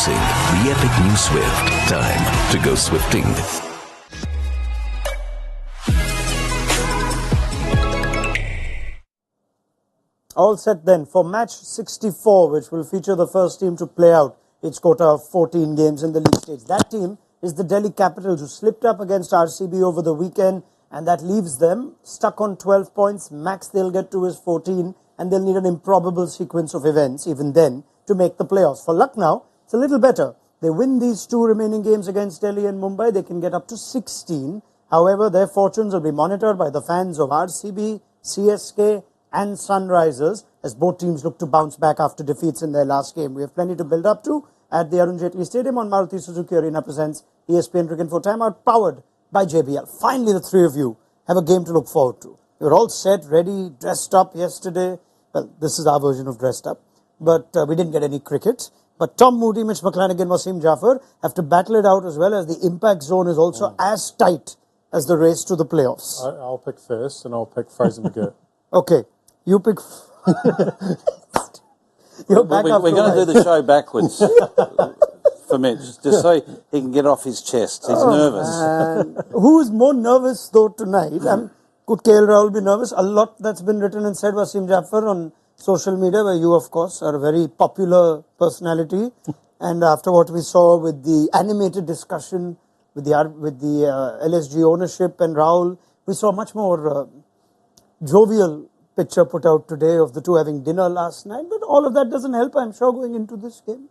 Introducing the epic new Swift. Time to go swifting. All set then for match 64, which will feature the first team to play out its quota of 14 games in the league stage. That team is the Delhi Capitals, who slipped up against RCB over the weekend, and that leaves them stuck on 12 points. Max they'll get to is 14, and they'll need an improbable sequence of events, even then, to make the playoffs. For Lucknow, it's a little better. They win these two remaining games against Delhi and Mumbai, they can get up to 16. However, their fortunes will be monitored by the fans of RCB, CSK, and Sunrisers, as both teams look to bounce back after defeats in their last game. We have plenty to build up to at the Arun Jaitley Stadium on Maruti Suzuki Arena presents ESPN Cricket Info Timeout, powered by JBL. Finally, the three of you have a game to look forward to. You're all set, ready, dressed up yesterday. Well, this is our version of dressed up, but we didn't get any cricket. But Tom Moody, Mitch McClenaghan, Wasim, Jaffer have to battle it out, as well as the impact zone is also as tight as the race to the playoffs. I'll pick first, and I'll pick Fraser McGirt. Okay. You pick. We're going to do the show backwards for Mitch, just so he can get off his chest. He's nervous. Who is more nervous, though, tonight? Could KL Rahul be nervous? A lot that's been written and said, Wasim Jaffer, on social media, where you, of course, are a very popular personality. And after what we saw with the animated discussion with the LSG ownership and Rahul, we saw much more jovial picture put out today of the two having dinner last night, but all of that doesn't help, I'm sure, going into this game.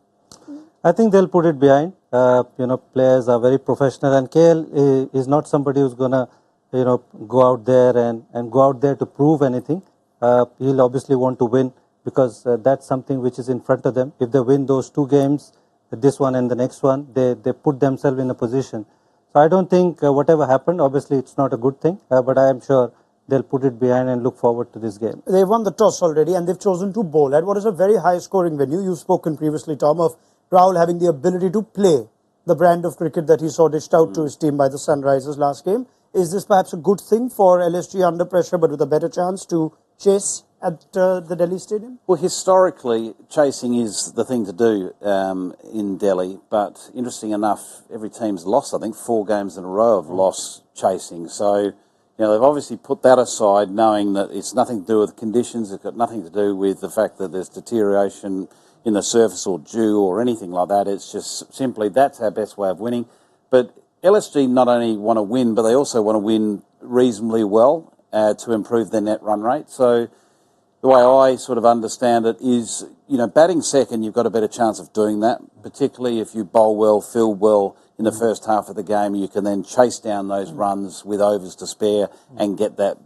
I think they'll put it behind. Players are very professional, and KL is not somebody who's gonna, go out there and go out there to prove anything. He'll obviously want to win, because that's something which is in front of them. If they win those two games, this one and the next one, they put themselves in a position. So I don't think whatever happened, obviously it's not a good thing, but I am sure they'll put it behind and look forward to this game. They've won the toss already, and they've chosen to bowl at what is a very high-scoring venue. You've spoken previously, Tom, of Rahul having the ability to play the brand of cricket that he saw dished out to his team by the Sunrisers last game. Is this perhaps a good thing for LSG under pressure, but with a better chance to chase at the Delhi Stadium? Well, historically, chasing is the thing to do in Delhi, but interesting enough, every team's lost, I think, 4 games in a row of loss chasing. So, they've obviously put that aside, knowing that it's nothing to do with conditions, it's got nothing to do with the fact that there's deterioration in the surface or dew or anything like that. It's just simply that's our best way of winning. But LSG not only want to win, but they also want to win reasonably well to improve their net run rate. So the way I sort of understand it is, batting second, you've got a better chance of doing that, particularly if you bowl well, field well in the first half of the game. You can then chase down those runs with overs to spare and get that,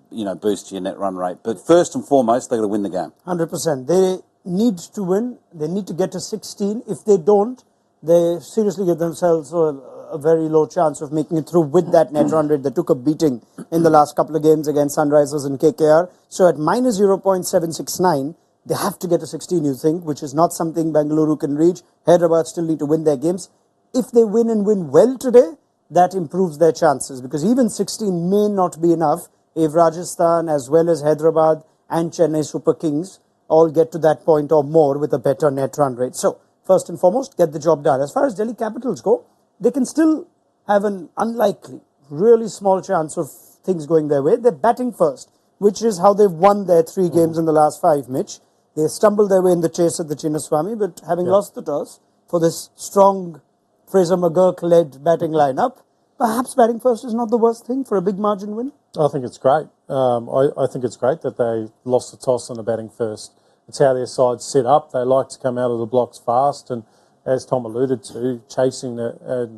boost to your net run rate. But first and foremost, they've got to win the game. 100%. They need to win. They need to get to 16. If they don't, they seriously give themselves a very low chance of making it through with that net run rate. They took a beating in the last couple of games against Sunrisers and KKR. So at minus 0.769, they have to get to 16, you think, which is not something Bengaluru can reach. Hyderabad still need to win their games. If they win and win well today, that improves their chances, because even 16 may not be enough if Rajasthan, as well as Hyderabad and Chennai Super Kings, all get to that point or more with a better net run rate. So, first and foremost, get the job done. As far as Delhi Capitals go, they can still have an unlikely, really small chance of things going their way. They're batting first, which is how they've won their 3 games in the last 5, Mitch. They stumbled their way in the chase at the Chinnaswamy, but having lost the toss for this strong Fraser McGirt-led batting lineup, perhaps batting first is not the worst thing for a big margin win. I think it's great. I think it's great that they lost the toss and are batting first. It's how their side's set up. They like to come out of the blocks fast, and as Tom alluded to, chasing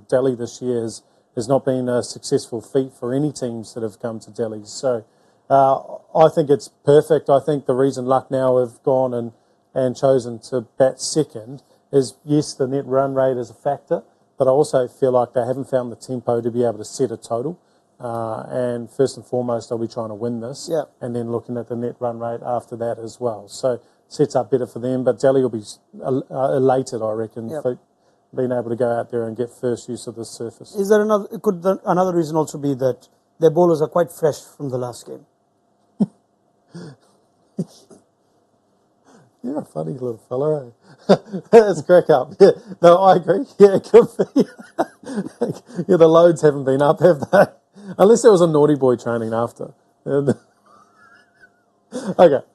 Delhi this year has not been a successful feat for any teams that have come to Delhi. So I think it's perfect. I think the reason Lucknow have gone and chosen to bat second is, yes, the net run rate is a factor, but I also feel like they haven't found the tempo to be able to set a total. And first and foremost, they'll be trying to win this, and then looking at the net run rate after that as well. So sets up better for them, but Delhi will be elated, I reckon, for being able to go out there and get first use of this surface. Is there another reason also be that their bowlers are quite fresh from the last game? You're a funny little fella, eh? That's crack up. Yeah, no, I agree. Yeah, it could be. Yeah, the loads haven't been up, have they? Unless there was a naughty boy training after. Okay,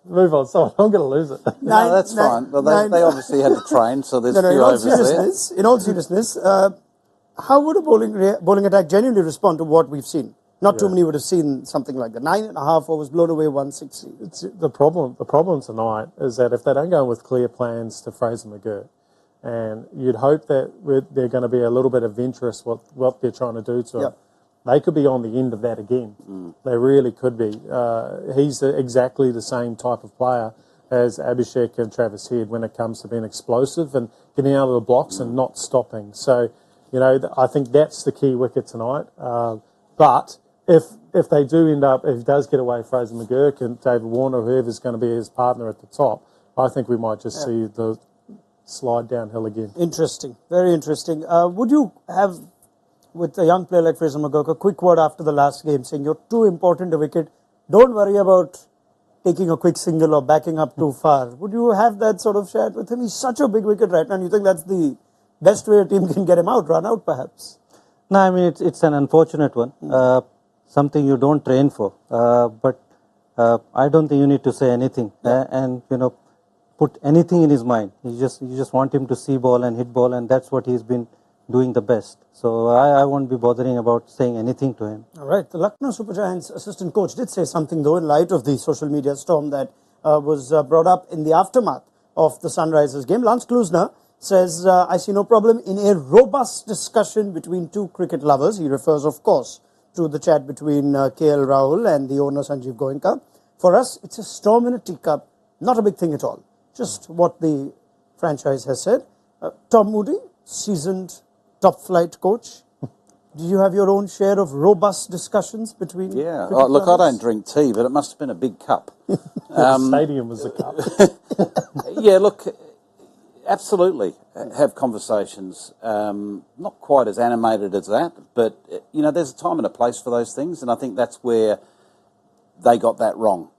move on. Sorry, I'm going to lose it. No, that's fine. Well, they obviously had to train, so there's a few overs there. In all seriousness, how would a bowling attack genuinely respond to what we've seen? Not too many would have seen something like that. 9.5 overs blown away 160. It's the problem tonight is that if they don't go in with clear plans to Fraser McGurk, and you'd hope that they're going to be a little bit adventurous what they're trying to do to him. They could be on the end of that again. They really could be. He's exactly the same type of player as Abhishek and Travis Head when it comes to being explosive and getting out of the blocks and not stopping. So, I think that's the key wicket tonight. But if they do end up, if he does get away Fraser McGurk and David Warner, whoever's going to be his partner at the top, I think we might just see the slide downhill again. Interesting. Very interesting. Would you have, with a young player like Fraser McGurk, a quick word after the last game saying you're too important a wicket, don't worry about taking a quick single or backing up too far? Would you have that sort of chat with him? He's such a big wicket right now, and you think that's the best way a team can get him out, run out perhaps? No, I mean, it's an unfortunate one, something you don't train for. But I don't think you need to say anything and, put anything in his mind. You just want him to see ball and hit ball, and that's what he's been doing the best. So I won't be bothering about saying anything to him. All right. The Lucknow Super Giants assistant coach did say something, though, in light of the social media storm that was brought up in the aftermath of the Sunrisers game. Lance Klusner says, I see no problem in a robust discussion between two cricket lovers. He refers, of course, to the chat between KL Rahul and the owner Sanjeev Goenka. For us, it's a storm in a teacup, not a big thing at all. Just what the franchise has said. Tom Moody, seasoned top-flight coach. Do you have your own share of robust discussions between? Yeah, look, I don't drink tea, but it must have been a big cup. The stadium was a cup. Yeah, look, absolutely have conversations. Not quite as animated as that, but, there's a time and a place for those things, and I think that's where they got that wrong.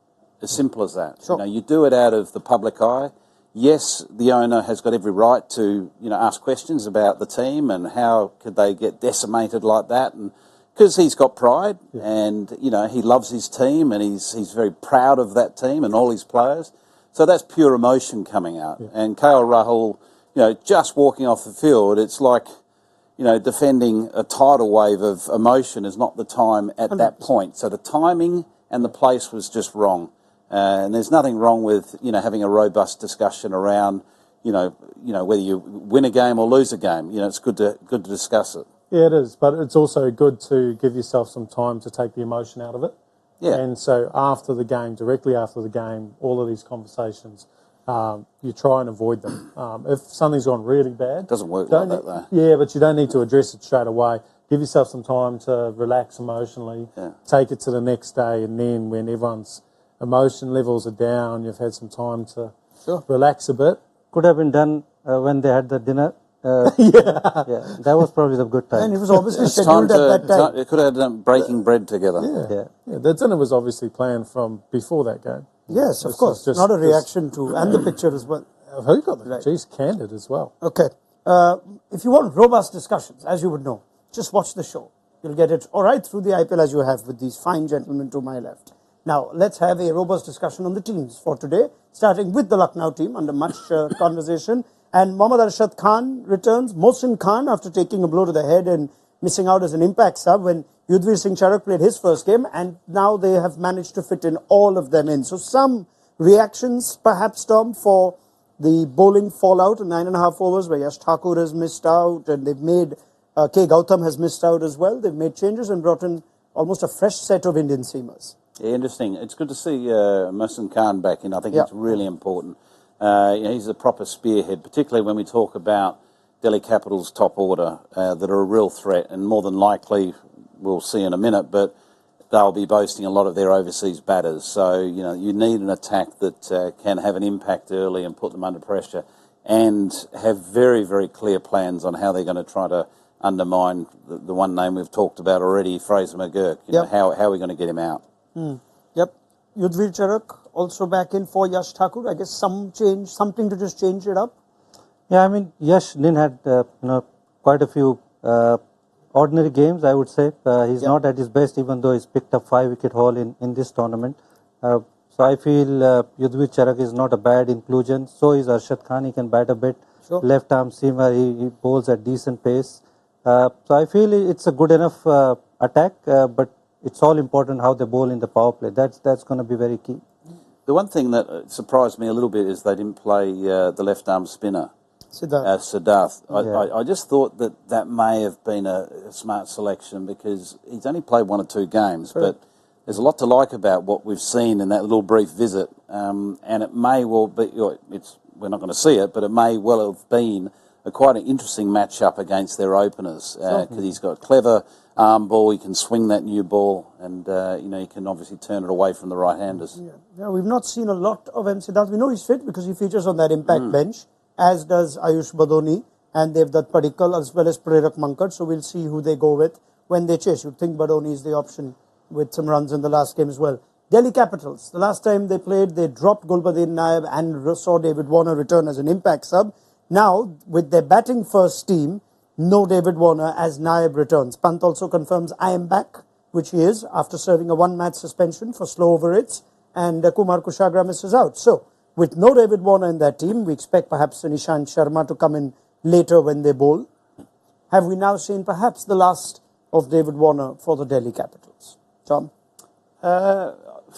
As simple as that. Sure. You do it out of the public eye. Yes, the owner has got every right to, ask questions about the team and how could they get decimated like that, and because he's got pride and he loves his team and he's very proud of that team and all his players. So that's pure emotion coming out. Yeah. And KL Rahul, just walking off the field, it's like, defending a tidal wave of emotion is not the time at 100%. That point. So the timing and the place was just wrong. And there's nothing wrong with, having a robust discussion around, whether you win a game or lose a game. It's good to discuss it. Yeah, it is. But it's also good to give yourself some time to take the emotion out of it. Yeah. And so after the game, directly after the game, all of these conversations, you try and avoid them. If something's gone really bad... It doesn't work like that, though. Yeah, but you don't need to address it straight away. Give yourself some time to relax emotionally, take it to the next day, and then when everyone's emotion levels are down, you've had some time to relax a bit. Could have been done when they had the dinner. That was probably the good time. And it was obviously scheduled at that time. It could have done breaking bread together. Yeah, the dinner was obviously planned from before that game. Yes, of course. Not a reaction to, and the picture as well. Who got the Geez, candid as well. Okay. If you want robust discussions, as you would know, just watch the show. You'll get it all right through the IPL as you have with these fine gentlemen to my left. Now, let's have a robust discussion on the teams for today, starting with the Lucknow team under much conversation. And Mohammad Arshad Khan returns. Mohsin Khan, after taking a blow to the head and missing out as an impact sub when Yudhvir Singh Charak played his first game, and now they have managed to fit in all of them in. So some reactions, perhaps, Tom, for the bowling fallout in 9.5 overs where Yash Thakur has missed out, and they've made, K. Gautam has missed out as well. They've made changes and brought in almost a fresh set of Indian seamers. Yeah, interesting. It's good to see Mohsin Khan back in. I think it's really important. He's a proper spearhead, particularly when we talk about Delhi Capital's top order that are a real threat, and more than likely, we'll see in a minute, but they'll be boasting a lot of their overseas batters. So, you need an attack that can have an impact early and put them under pressure and have very, very clear plans on how they're going to try to undermine the one name we've talked about already, Fraser McGurk. How are we going to get him out? Yudhvir Charak also back in for Yash Thakur. I guess something to just change it up. Yeah, I mean, Yash Nin had quite a few ordinary games, I would say. He's not at his best, even though he's picked up 5-wicket haul in this tournament. So I feel Yudhvir Charak is not a bad inclusion. So is Arshad Khan. He can bat a bit. Sure. Left arm seamer. He bowls at decent pace. So I feel it's a good enough attack, but it's all important how they bowl in the power play. That's going to be very key. The one thing that surprised me a little bit is they didn't play the left arm spinner. Siddharth. I just thought that may have been a smart selection because he's only played 1 or 2 games, but there's a lot to like about what we've seen in that little brief visit, and it may well be, we're not going to see it, but it may well have been quite an interesting match-up against their openers because he's got a clever arm ball, he can swing that new ball, and he can obviously turn it away from the right-handers. Yeah, we've not seen a lot of M. Siddharth. We know he's fit because he features on that impact bench, as does Ayush Badoni and Devdutt Padikkal, as well as Prerak Mankad. So we'll see who they go with when they chase. You'd think Badoni is the option with some runs in the last game as well. Delhi Capitals, the last time they played, they dropped Gulbadin Naib and saw David Warner return as an impact sub. Now, with their batting first team, no David Warner as Naib returns. Pant also confirms I am back, which he is, after serving a 1-match suspension for slow over hits, and Kumar Kushagra misses out. So, with no David Warner in that team, we expect perhaps Nishant Sharma to come in later when they bowl. Have we now seen perhaps the last of David Warner for the Delhi Capitals? Tom? For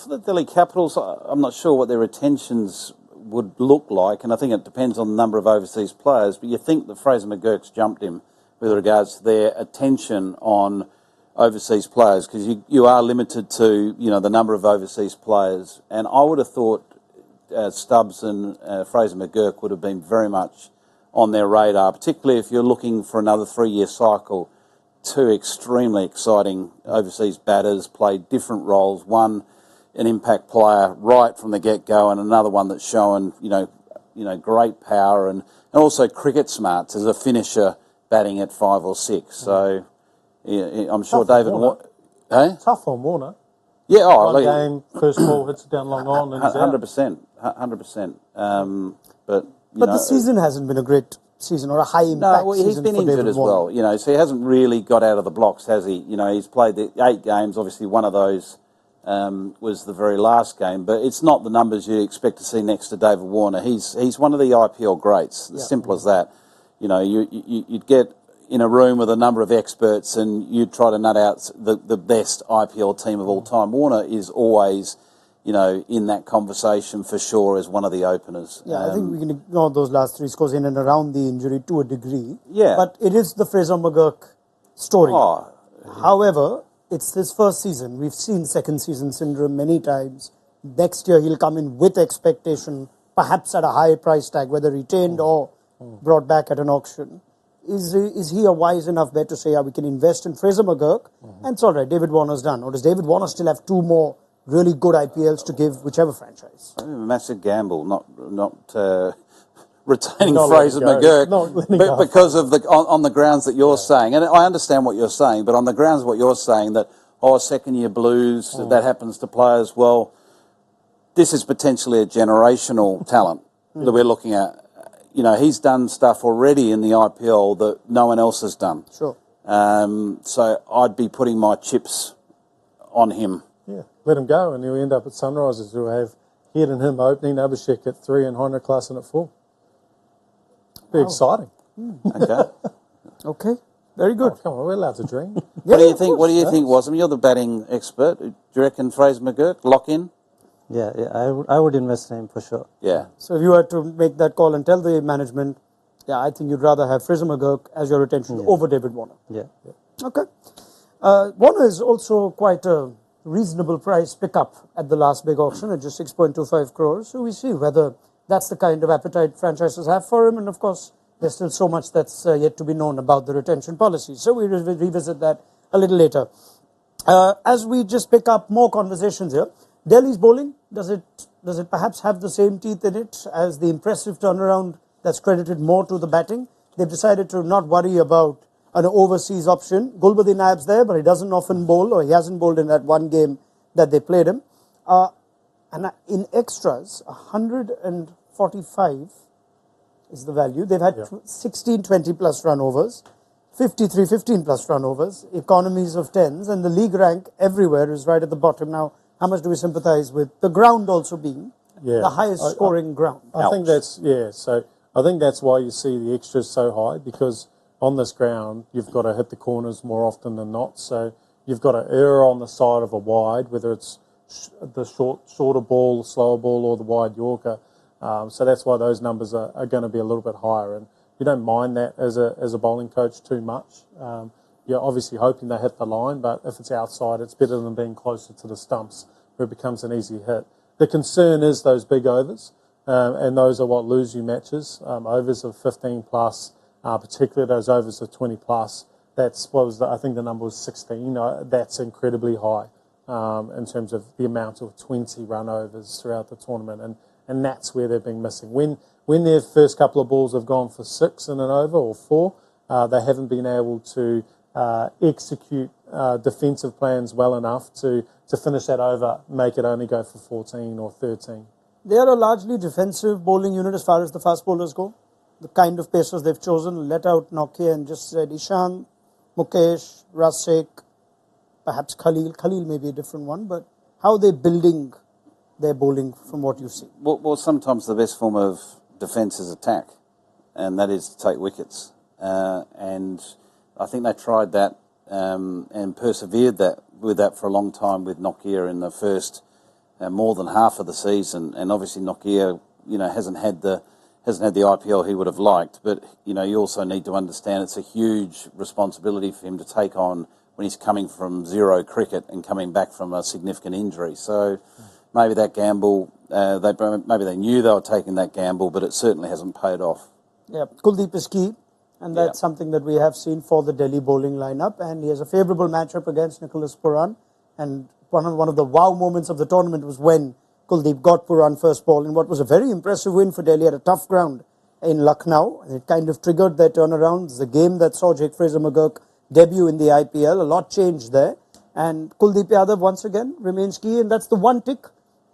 the Delhi Capitals, I'm not sure what their retentions would look like, and I think it depends on the number of overseas players, but you think that Fraser McGurk's jumped him with regards to their attention on overseas players, because you are limited to the number of overseas players, and I would have thought Stubbs and Fraser McGurk would have been very much on their radar, particularly if you're looking for another 3-year cycle. 2 extremely exciting overseas batters, played different roles, one an impact player right from the get-go, and another one that's shown, great power and also cricket smarts as a finisher, batting at 5 or 6. So, I'm sure David. Tough on Warner. Yeah, One game, first ball hits it down long on, and he's out. 100%. But the season hasn't been a great season or a high impact season. He's been injured as well. So he hasn't really got out of the blocks, has he? He's played the 8 games. Obviously, one of those was the very last game, but it's not the numbers you expect to see next to David Warner. He's one of the IPL greats. As simple as that. You'd get in a room with a number of experts and you'd try to nut out the best IPL team of all time. Warner is always, in that conversation for sure as one of the openers. Yeah, I think we can ignore those last 3 scores in and around the injury to a degree. Yeah. But it is the Fraser McGurk story. However, it's his first season. We've seen second season syndrome many times. Next year he'll come in with expectation, perhaps at a high price tag, whether retained or brought back at an auction. Is he a wise enough bet to say, we can invest in Fraser McGurk and it's all right, David Warner's done? Or does David Warner still have 2 more really good IPLs to give whichever franchise? A massive gamble, not retaining Fraser McGurk, because of on the grounds that you're saying, and I understand what you're saying, but on the grounds of what you're saying, that second-year blues, that happens to players. Well, this is potentially a generational talent that we're looking at. He's done stuff already in the IPL that no one else has done. Sure. So I'd be putting my chips on him. Yeah, let him go, and he'll end up at Sunrisers, who have Head and him opening, Abhishek at 3 and Heinrich Klaassen at 4. Be exciting. Okay. Very good. Come on, we're allowed to dream. What do you think? What do you think, Wasim? You're the batting expert. Do you reckon Fraser McGurk lock in? Yeah, I would invest in him for sure. Yeah. So if you were to make that call and tell the management, I think you'd rather have Fraser McGurk as your retention over David Warner. Yeah. Okay. Warner is also quite a reasonable price pickup at the last big auction at just 6.25 crores. So we see whether that's the kind of appetite franchises have for him. And of course, there's still so much that's yet to be known about the retention policy. So we will revisit that a little later. As we just pick up more conversations here, Delhi's bowling, does it perhaps have the same teeth in it as the impressive turnaround that's credited more to the batting? They've decided to not worry about an overseas option. Gulbadin Naib's there, but he doesn't often bowl, or he hasn't bowled in that one game that they played him. And in extras, 145 is the value. They've had 16 20 plus run overs, 53 15 plus run overs, economies of tens, and the league rank everywhere is right at the bottom. Now, how much do we sympathise with the ground also being the highest scoring ground? I think that's, so I think that's why you see the extras so high, because on this ground, you've got to hit the corners more often than not. So you've got to err on the side of a wide, whether it's the shorter ball, slower ball, or the wide Yorker. So that's why those numbers are going to be a little bit higher. And you don't mind that as a bowling coach too much. You're obviously hoping they hit the line, but if it's outside, it's better than being closer to the stumps where it becomes an easy hit. The concern is those big overs, and those are what lose you matches. Overs of 15 plus, particularly those overs of 20 plus. That's what was I think the number was 16. That's incredibly high in terms of the amount of 20 run overs throughout the tournament, and that's where they've been missing. When their first couple of balls have gone for 6 in an over or 4, they haven't been able to execute defensive plans well enough to finish that over, make it only go for 14 or 13. They are a largely defensive bowling unit as far as the fast bowlers go. The kind of pacers they've chosen, let out Nokia and just said Ishan, Mukesh, Rasik, perhaps Khalil. Khalil may be a different one, but how are they building their bowling from what you see? Well, sometimes the best form of defence is attack, and that is to take wickets. And I think they tried that and persevered with that for a long time with Nokia in the first more than half of the season. And obviously Nokia, hasn't had the IPL he would have liked. But you also need to understand it's a huge responsibility for him to take on when he's coming from zero cricket and coming back from a significant injury. So maybe that gamble, maybe they knew they were taking that gamble, but it certainly hasn't paid off. Yeah, Kuldeep is key. And that's something that we have seen for the Delhi bowling lineup. And he has a favourable matchup against Nicholas Pooran. And one of the wow moments of the tournament was when Kuldeep got Pooran first ball in what was a very impressive win for Delhi at a tough ground in Lucknow. And it kind of triggered their turnaround. It's the game that saw Jake Fraser-McGurk debut in the IPL. A lot changed there. And Kuldeep Yadav once again remains key. And that's the one tick.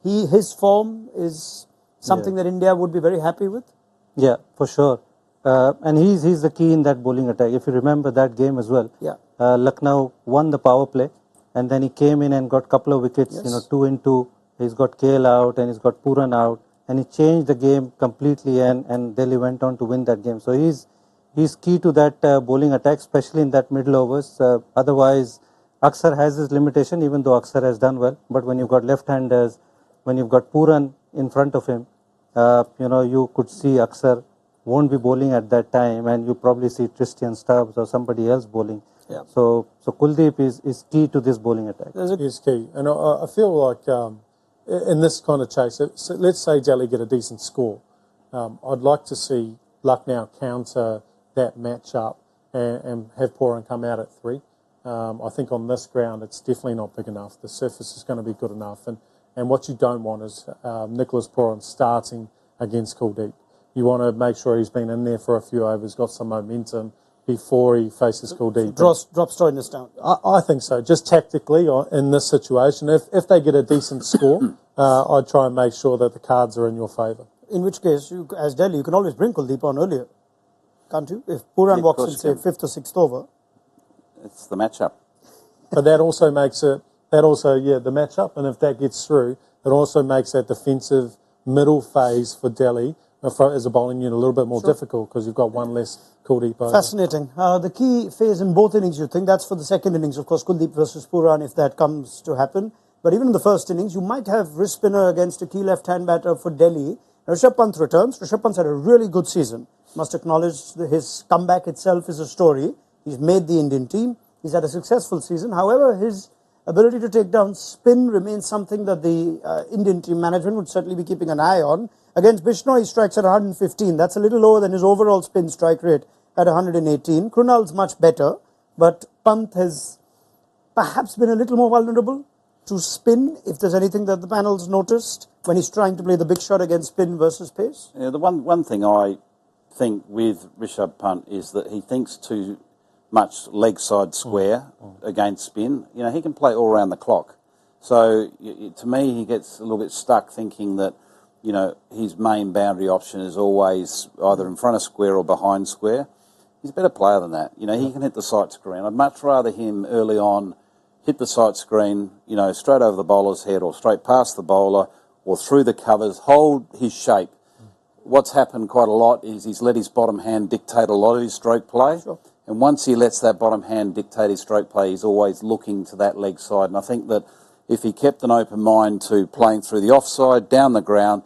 His form is something that India would be very happy with. Yeah, for sure. And he's the key in that bowling attack. If you remember that game as well, Lucknow won the power play, and then he came in and got a couple of wickets, 2 in 2. He's got KL out and he's got Pooran out, and he changed the game completely, and Delhi went on to win that game. So he's key to that bowling attack, especially in that middle overs. Otherwise, Akshar has his limitation, even though Akshar has done well. But when you've got left-handers, when you've got Pooran in front of him, you could see Akshar won't be bowling at that time, and you probably see Tristan Stubbs or somebody else bowling. Yeah. So Kuldeep is key to this bowling attack. He's key, and I feel like in this kind of chase, so let's say Delhi get a decent score. I'd like to see Lucknow counter that matchup and have Pooran come out at 3. I think on this ground it's definitely not big enough. The surface is going to be good enough, and what you don't want is Nicholas Pooran starting against Kuldeep. You want to make sure he's been in there for a few overs, got some momentum before he faces Kuldeep. Drop Stoinis down. I think so. Just tactically in this situation, if they get a decent score, I'd try and make sure that the cards are in your favour. In which case, as Delhi, you can always bring Kuldeep on earlier, can't you? If Pooran walks in, say, 5th or 6th over. It's the matchup. But that also makes it, the matchup, and if that gets through, it also makes that defensive middle phase for Delhi as a bowling unit a little bit more difficult, because you've got one less Kuldeep over. Fascinating. The key phase in both innings, you think, that's for the second innings, of course, Kuldeep versus Pooran, if that comes to happen. But even in the first innings, you might have wrist spinner against a key left-hand batter for Delhi. Rishabh Pant returns. Rishabh Pant's had a really good season. Must acknowledge his comeback itself is a story. He's made the Indian team. He's had a successful season. However, his ability to take down spin remains something that the Indian team management would certainly be keeping an eye on. Against Bishnoi, he strikes at 115. That's a little lower than his overall spin strike rate at 118. Krunal's much better, but Pant has perhaps been a little more vulnerable to spin, if there's anything that the panel's noticed, when he's trying to play the big shot against spin versus pace. Yeah, the one thing I think with Rishabh Pant is that he thinks too much leg side square against spin. He can play all around the clock. So to me, he gets a little bit stuck thinking that, his main boundary option is always either in front of square or behind square. He's a better player than that. He can hit the sight screen. I'd much rather him early on hit the sight screen, straight over the bowler's head or straight past the bowler or through the covers, hold his shape. What's happened quite a lot is he's let his bottom hand dictate a lot of his stroke play. Sure. And once he lets that bottom hand dictate his stroke play, he's always looking to that leg side. And I think that if he kept an open mind to playing through the offside, down the ground,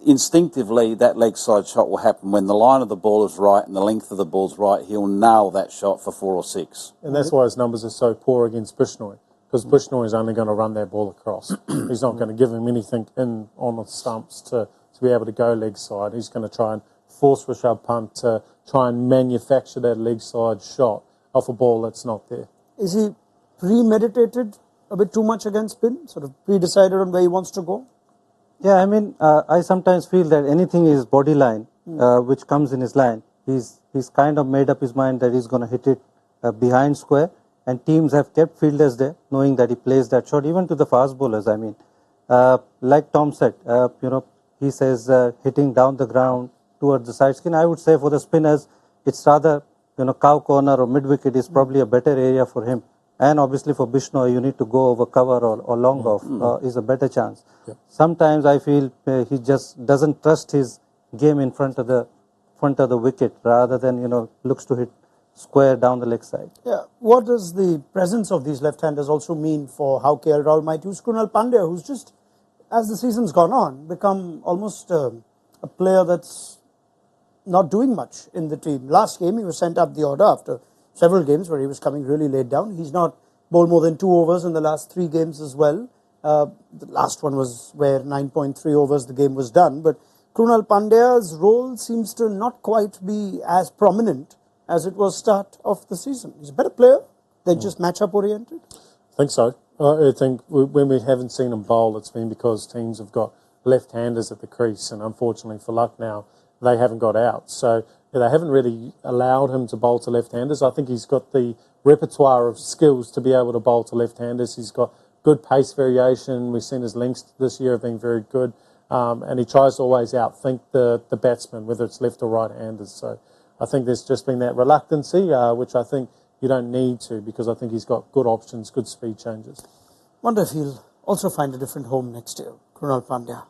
instinctively that leg side shot will happen. When the line of the ball is right and the length of the ball is right, he'll nail that shot for 4 or 6. And that's why his numbers are so poor against Bishnoi, because Bishnoi is only going to run that ball across. He's not going to give him anything in on the stumps to be able to go leg side. He's going to try and force Rishabh Pant to try and manufacture that leg side shot off a ball that's not there. Is he premeditated a bit too much against spin, sort of pre-decided on where he wants to go? Yeah, I mean, I sometimes feel that anything is body line, which comes in his line, he's kind of made up his mind that he's going to hit it behind square, and teams have kept fielders there, knowing that he plays that shot, even to the fast bowlers. I mean, like Tom said, he says hitting down the ground towards the side skin. I would say for the spinners, it's rather, cow corner or mid wicket is probably a better area for him. And obviously for Bishnoi, you need to go over cover or long off is a better chance. Yeah. Sometimes I feel he just doesn't trust his game in front of the wicket, rather than looks to hit square down the leg side. Yeah. What does the presence of these left-handers also mean for how KL Rahul might use Krunal Pandya, who's just, as the season's gone on, become almost a player that's not doing much in the team. Last game he was sent up the order after several games where he was coming really late down. He's not bowled more than 2 overs in the last 3 games as well. The last one was where 9.3 overs the game was done. But Krunal Pandya's role seems to not quite be as prominent as it was start of the season. He's a better player. They're just match-up oriented. I think so. I think when we haven't seen him bowl, it's been because teams have got left-handers at the crease, and unfortunately for Lucknow, they haven't got out. So they haven't really allowed him to bowl to left-handers. I think he's got the repertoire of skills to be able to bowl to left-handers. He's got good pace variation. We've seen his links this year have been very good. And he tries to always outthink the batsman, whether it's left or right-handers. So I think there's just been that reluctancy, which I think you don't need to, because I think he's got good options, good speed changes. Wonder if he'll also find a different home next year, Krunal Pandya.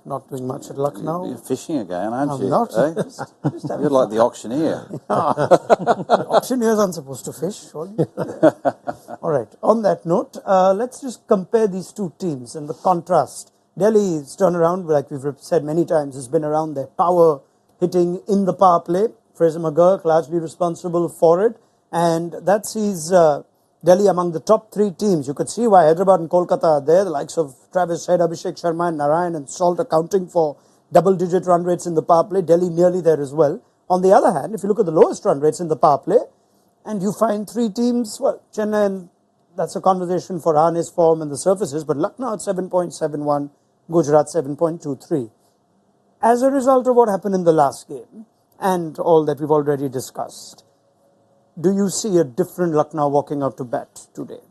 Not doing much at Lucknow. You're fishing again, aren't I'm you? not. Eh? You're like the auctioneer. Auctioneers aren't supposed to fish, surely. All right. On that note, let's just compare these two teams and the contrast. Delhi's turnaround, like we've said many times, has been around their power hitting in the power play. Fraser McGurk largely responsible for it. And that sees Delhi among the top 3 teams. You could see why Hyderabad and Kolkata are there. The likes of Travis Head, Abhishek Sharma and Narayan and Salt accounting for double-digit run rates in the power play. Delhi nearly there as well. On the other hand, if you look at the lowest run rates in the power play, and you find 3 teams, well, Chennai, and that's a conversation for harness form and the surfaces, but Lucknow at 7.71, Gujarat 7.23. As a result of what happened in the last game, and all that we've already discussed, do you see a different Lucknow walking out to bat today?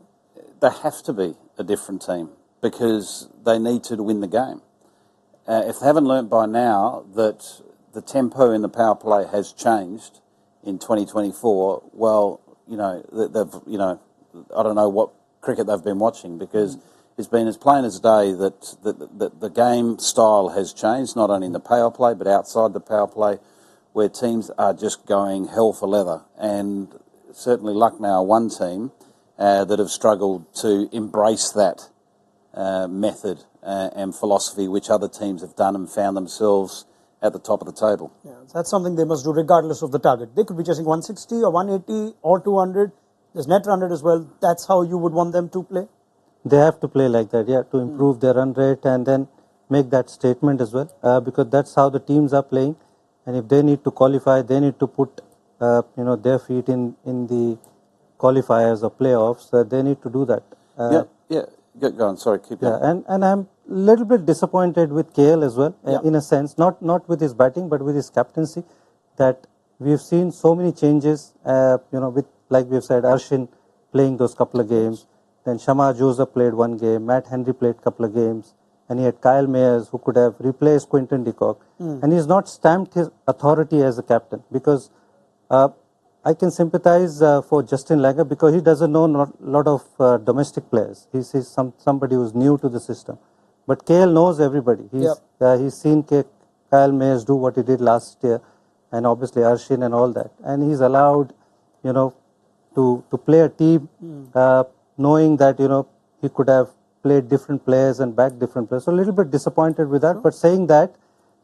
They have to be a different team because they need to win the game. If they haven't learnt by now that the tempo in the power play has changed in 2024, well, they've, I don't know what cricket they've been watching, because it's been as plain as day that the game style has changed, not only in the power play but outside the power play, where teams are just going hell for leather. And certainly Lucknow are one team that have struggled to embrace that method and philosophy, which other teams have done and found themselves at the top of the table. Yeah, that's something they must do regardless of the target. They could be chasing 160 or 180 or 200. There's net run rate as well. That's how you would want them to play? They have to play like that, yeah, to improve their run rate and then make that statement as well, because that's how the teams are playing. And if they need to qualify, they need to put their feet in the qualifiers or playoffs. They need to do that. Go on. Sorry, keep going. Yeah, and I'm a little bit disappointed with KL as well, in a sense, not with his batting, but with his captaincy. That we've seen so many changes. With, like we've said, Arshin playing those couple of games. Then Shama Joseph played one game. Matt Henry played a couple of games. And he had Kyle Mayers, who could have replaced Quinton de Kock. And he's not stamped his authority as a captain, because I can sympathize for Justin Langer, because he doesn't know a lot of domestic players. He's somebody who's new to the system. But KL knows everybody. He's seen Kyle Mayers do what he did last year, and obviously Arshin and all that. And he's allowed, to play a team, knowing that, he could have played different players and backed different players. So a little bit disappointed with that. But saying that,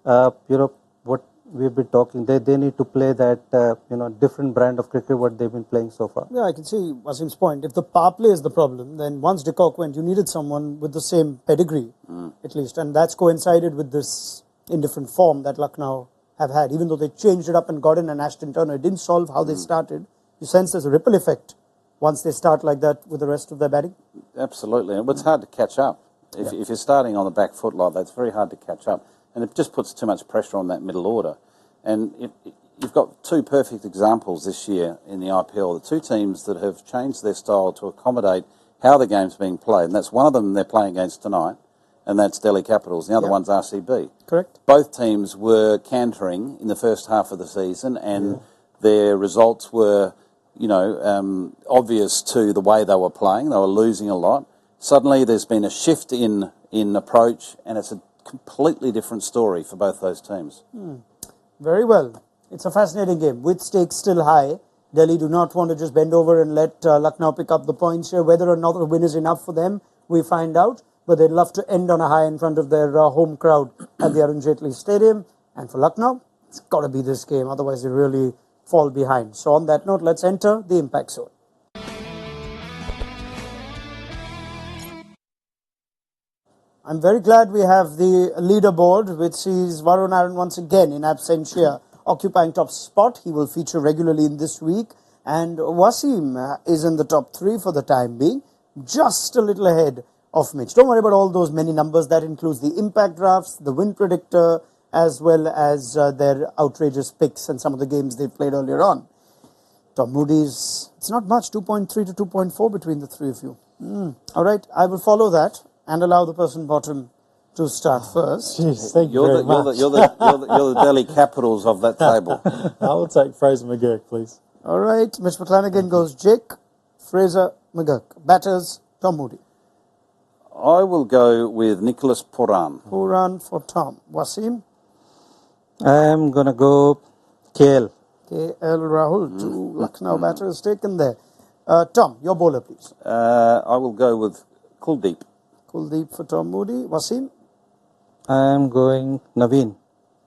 what we've been talking, they need to play that, different brand of cricket what they've been playing so far. Yeah, I can see Wasim's point. If the power play is the problem, then once de Kock went, you needed someone with the same pedigree, at least. And that's coincided with this indifferent form that Lucknow have had. Even though they changed it up and got in an Ashton Turner, it didn't solve how they started. You sense there's a ripple effect once they start like that with the rest of their batting? Absolutely. And it's hard to catch up. If you're starting on the back foot like that, it's very hard to catch up. And it just puts too much pressure on that middle order. And you've got two perfect examples this year in the IPL. The two teams that have changed their style to accommodate how the game's being played. And that's one of them they're playing against tonight, and that's Delhi Capitals. The other one's RCB. Correct. Both teams were cantering in the first half of the season, and their results were, obvious to the way they were playing. They were losing a lot. Suddenly there's been a shift in approach, and it's a completely different story for both those teams. Very well. It's a fascinating game. With stakes still high, Delhi do not want to just bend over and let Lucknow pick up the points here. Whether or not the win is enough for them, we find out. But they'd love to end on a high in front of their home crowd at the Arun Jaitley Stadium. And for Lucknow, it's got to be this game. Otherwise, they really fall behind. So on that note, let's enter the impact zone. I'm very glad we have the leaderboard, which sees Varun Aaron once again in absentia, occupying top spot. He will feature regularly in this week. And Wasim is in the top 3 for the time being, just a little ahead of Mitch. Don't worry about all those many numbers. That includes the impact drafts, the win predictor, as well as their outrageous picks and some of the games they played earlier on. Tom Moody's, it's not much, 2.3 to 2.4 between the three of you. All right, I will follow that and allow the person bottom to start first. Jeez, thank you very much. You're the Delhi Capitals of that table. I will take Fraser McGurk, please. All right, Mitch McClenaghan goes Jake, Fraser McGurk. Batters, Tom Moody. I will go with Nicholas Pooran. Pooran for Tom. Wasim. I'm going to go KL. KL Rahul. Two Lucknow batters taken there. Tom, your bowler, please. I will go with Kuldeep. Kuldeep for Tom Moody. Wasim. I'm going Naveen.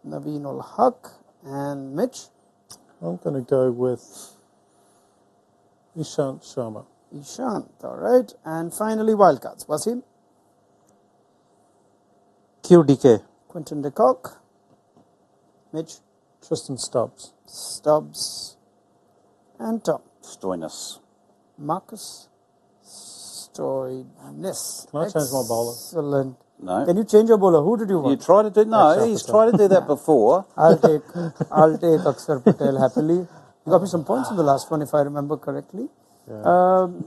Naveen ul Haq. And Mitch. I'm going to go with Ishant Sharma. Ishant. All right. And finally, wildcards. Wasim. QDK. Quinton de Kock. Mitch. Tristan Stubbs. Stubbs. And Tom. Stoinis. Marcus Stoinis. Can I change my bowler? Excellent. No. Can you change your bowler? Who did you want? You tried to do he's tried to do that before. I'll take Akshar Patel happily. You got me some points in the last one, if I remember correctly. Porrell,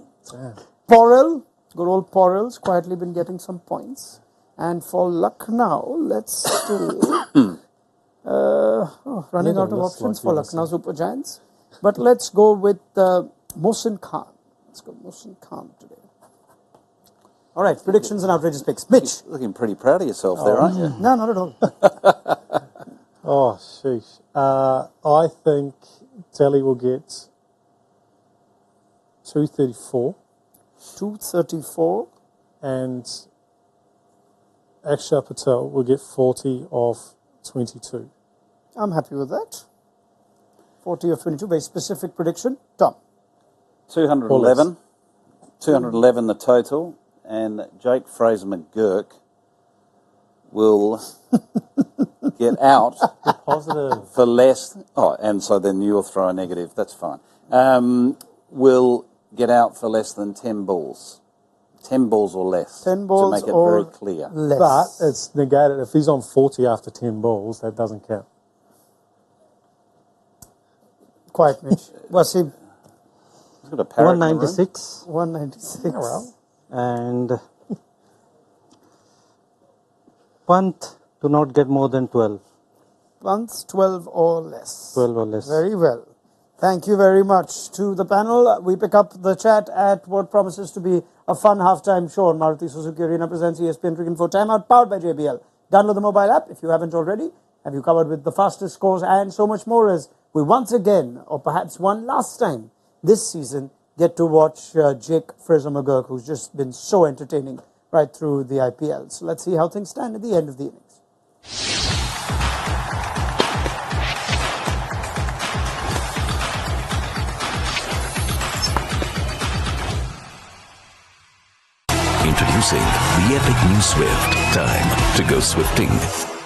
good old Porrell's quietly been getting some points. And for Lucknow, let's do running out of options for Lucknow Super Giants. But let's go with Mohsin Khan. Let's go Mohsin Khan today. All right, predictions and outrageous picks. Mitch. Looking pretty proud of yourself there, aren't you? No, not at all. Oh, sheesh. I think Delhi will get 234. 234. And Akshar Patel will get 40 of 22. I'm happy with that. 40 of 22, very specific prediction. Tom. 211. 211 the total. And Jake Fraser McGurk will get out Positive. for less. Oh, and so then you'll throw a negative. That's fine. Will get out for less than 10 balls. 10 balls or less. 10 balls to make it or very clear. less. But it's negated. If he's on 40 after 10 balls, that doesn't count. Quiet, Mitch. Wasim. He's got a parrot in the room. 196. 196. Oh, well. and Pant to not get more than 12. Punts 12 or less. 12 or less. Very well. Thank you very much to the panel. We pick up the chat at what promises to be a fun halftime show on Maruti Suzuki Arena presents ESPN Cricket for Timeout, powered by JBL. Download the mobile app if you haven't already. Have you covered with the fastest scores and so much more as we once again, or perhaps one last time this season, get to watch Jake Fraser-McGurk, who's just been so entertaining right through the IPL. So let's see how things stand at the end of the innings. Introducing the epic new Swift. Time to go swifting.